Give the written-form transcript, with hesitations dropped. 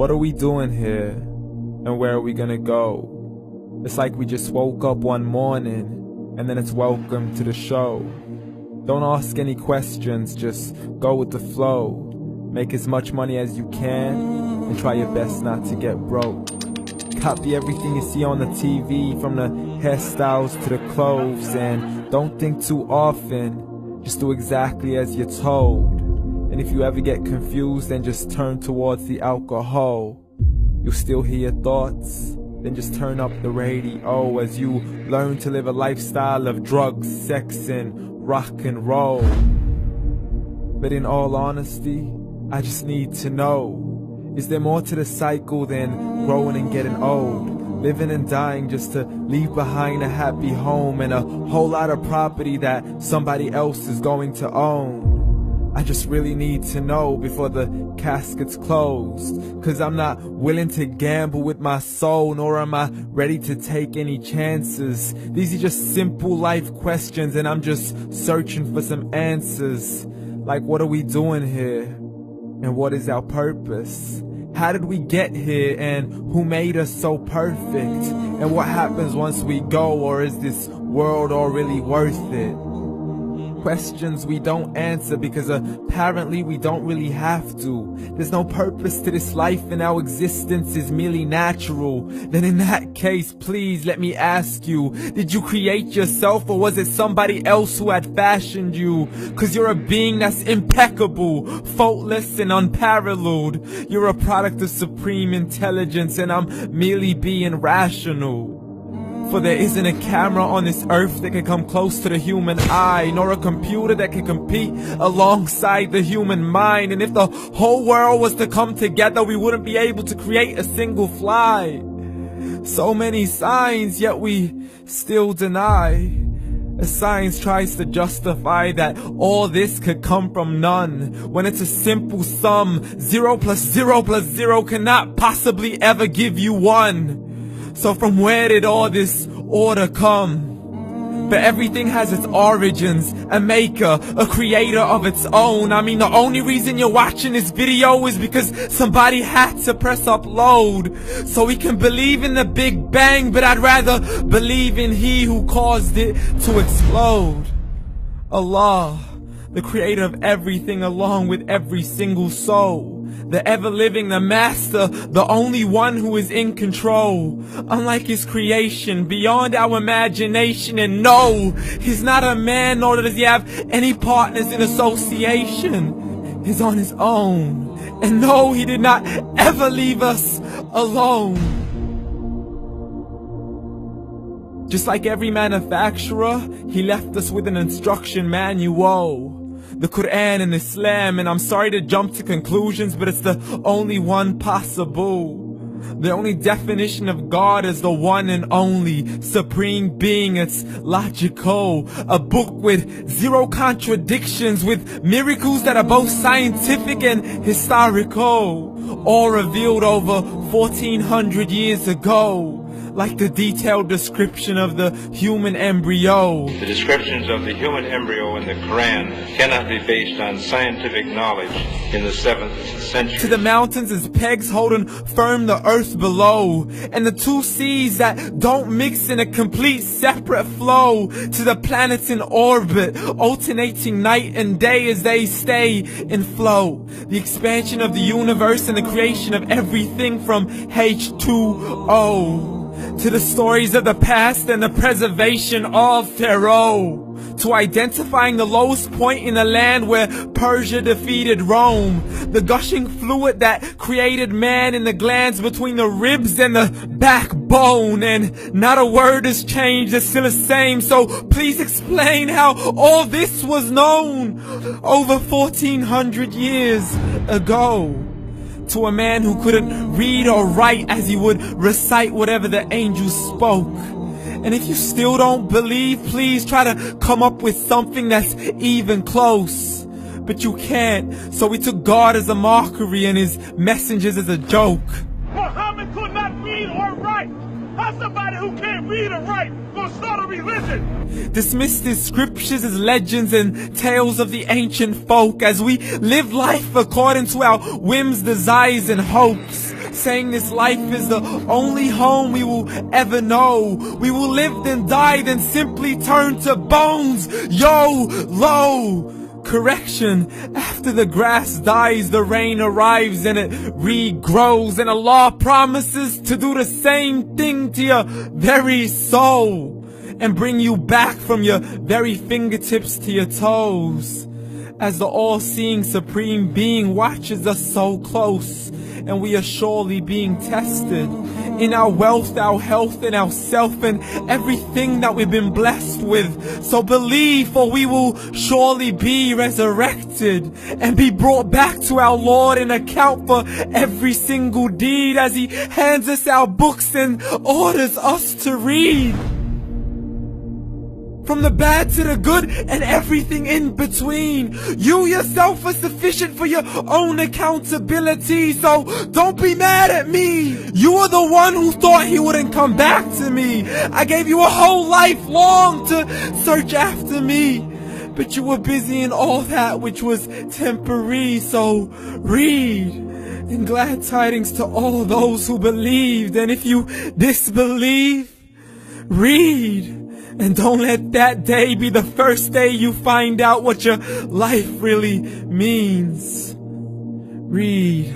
What are we doing here? And where are we gonna go? It's like we just woke up one morning and then it's welcome to the show. Don't ask any questions, just go with the flow. Make as much money as you can and try your best not to get broke. Copy everything you see on the TV, from the hairstyles to the clothes, and don't think too often, just do exactly as you're told. And if you ever get confused, then just turn towards the alcohol. You'll still hear your thoughts, then just turn up the radio as you learn to live a lifestyle of drugs, sex, and rock and roll. But in all honesty, I just need to know, is there more to the cycle than growing and getting old? Living and dying just to leave behind a happy home and a whole lot of property that somebody else is going to own. I just really need to know before the casket's closed, 'cause I'm not willing to gamble with my soul, nor am I ready to take any chances. These are just simple life questions and I'm just searching for some answers. Like, what are we doing here? And what is our purpose? How did we get here, and who made us so perfect? And what happens once we go, or is this world all really worth it? Questions we don't answer because apparently we don't really have to. There's no purpose to this life and our existence is merely natural. Then in that case, please let me ask you, did you create yourself, or was it somebody else who had fashioned you? 'Cause you're a being that's impeccable, faultless and unparalleled. You're a product of supreme intelligence and I'm merely being rational. For there isn't a camera on this earth that can come close to the human eye, nor a computer that can compete alongside the human mind. And if the whole world was to come together, we wouldn't be able to create a single fly. So many signs, yet we still deny. As science tries to justify that all this could come from none, when it's a simple sum. 0 plus 0 plus 0 cannot possibly ever give you 1. So from where did all this order come? But everything has its origins, a maker, a creator of its own. I mean, the only reason you're watching this video is because somebody had to press upload. So we can believe in the Big Bang, but I'd rather believe in He who caused it to explode. Allah, the creator of everything along with every single soul. The ever-living, the master, the only one who is in control. Unlike his creation, beyond our imagination. And no, he's not a man, nor does he have any partners in association. He's on his own. And no, he did not ever leave us alone. Just like every manufacturer, he left us with an instruction manual. The Quran and Islam, and I'm sorry to jump to conclusions, but it's the only one possible. The only definition of God is the one and only supreme being. It's logical, a book with 0 contradictions, with miracles that are both scientific and historical, all revealed over 1400 years ago. Like the detailed description of the human embryo. The descriptions of the human embryo in the Quran cannot be based on scientific knowledge in the 7th century. To the mountains as pegs holding firm the earth below, and the 2 seas that don't mix in a complete separate flow. To the planets in orbit, alternating night and day as they stay in flow. The expansion of the universe and the creation of everything from H2O. To the stories of the past and the preservation of Pharaoh. To identifying the lowest point in the land where Persia defeated Rome. The gushing fluid that created man in the glands between the ribs and the backbone. And not a word has changed, it's still the same. So please explain how all this was known over 1400 years ago. To a man who couldn't read or write, as he would recite whatever the angels spoke. And if you still don't believe, please try to come up with something that's even close. But you can't, so we took God as a mockery and his messengers as a joke. Muhammad could not read or write. How's somebody who can't read or write gonna start a religion? Dismissed his scriptures as legends and tales of the ancient folk, as we live life according to our whims, desires, and hopes. saying this life is the only home we will ever know. We will live then die, then simply turn to bones. YOLO! Correction, after the grass dies, the rain arrives and it regrows, and Allah promises to do the same thing to your very soul and bring you back from your very fingertips to your toes, as the all-seeing supreme being watches us so close, and we are surely being tested in our wealth, our health, and our self, and everything that we've been blessed with. So believe, for we will surely be resurrected and be brought back to our Lord and account for every single deed, as He hands us our books and orders us to read. From the bad to the good and everything in between. You yourself are sufficient for your own accountability, so don't be mad at me. You are the one who thought He wouldn't come back to me. I gave you a whole life long to search after me, but you were busy in all that which was temporary. So read, and glad tidings to all those who believed. And if you disbelieve, read. And don't let that day be the first day you find out what your life really means. Read.